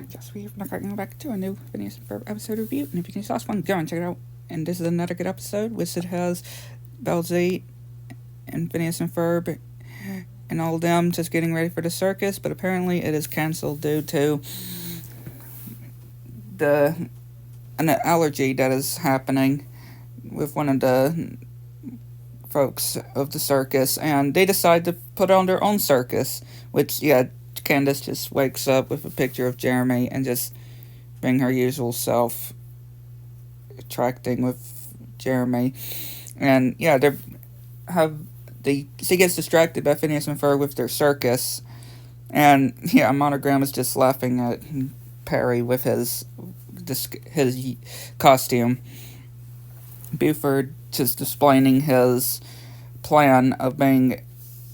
Yes, we've now gotten back to a new Phineas and Ferb episode review. And if you can last one, go and check it out. And this is another good episode, which it has Belzy and Phineas and Ferb and all of them just getting ready for the circus, but apparently it is cancelled due to an allergy that is happening with one of the folks of the circus, and they decide to put on their own circus, which, Candace just wakes up with a picture of Jeremy and just being her usual self, attracting with Jeremy. And she gets distracted by Phineas and Ferb with their circus, and Monogram is just laughing at Perry with his costume. Buford just explaining his plan of being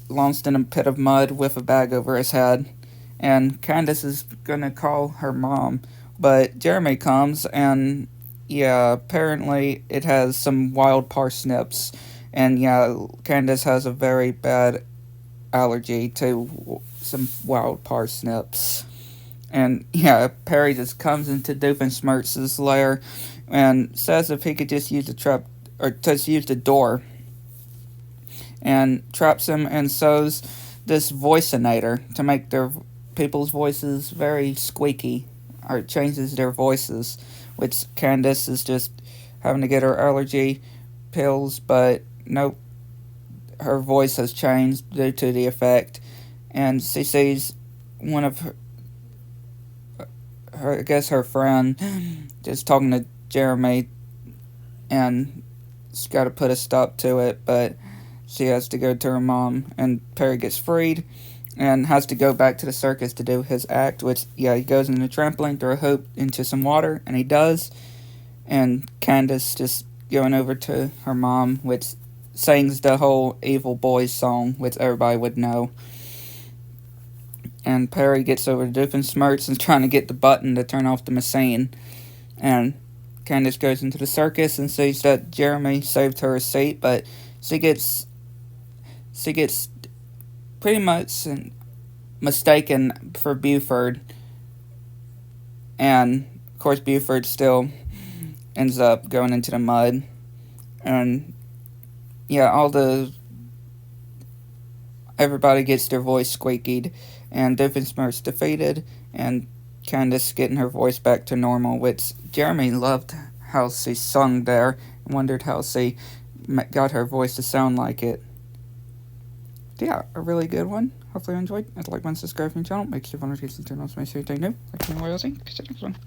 launched in a pit of mud with a bag over his head, and Candace is gonna call her mom, but Jeremy comes, and apparently it has some wild parsnips, and Candace has a very bad allergy to some wild parsnips. And Perry just comes into Doofenshmirtz's lair and says if he could just use the door, and traps him and sews this voicinator to make their people's voices very squeaky, or it changes their voices, which Candace is just having to get her allergy pills, but nope, her voice has changed due to the effect, and she sees one of her friend just talking to Jeremy, and she's got to put a stop to it, but she has to go to her mom, and Perry gets freed and has to go back to the circus to do his act, which, he goes in the trampoline, throw a hoop into some water, and he does, and Candace just going over to her mom, which sings the whole Evil Boys song, which everybody would know. And Perry gets over to Doofenshmirtz and trying to get the button to turn off the machine. And Candace goes into the circus and sees that Jeremy saved her a seat, but she gets pretty much mistaken for Buford. And, of course, Buford still ends up going into the mud. And, everybody gets their voice squeakied, and Doofenshmirtz defeated, and Candace getting her voice back to normal, which Jeremy loved how she sung there, and wondered how she got her voice to sound like it. A really good one. Hopefully you enjoyed. I'd like one subscribe to my channel. Make sure you want to get some channels, make sure you new. Like, catch you next one.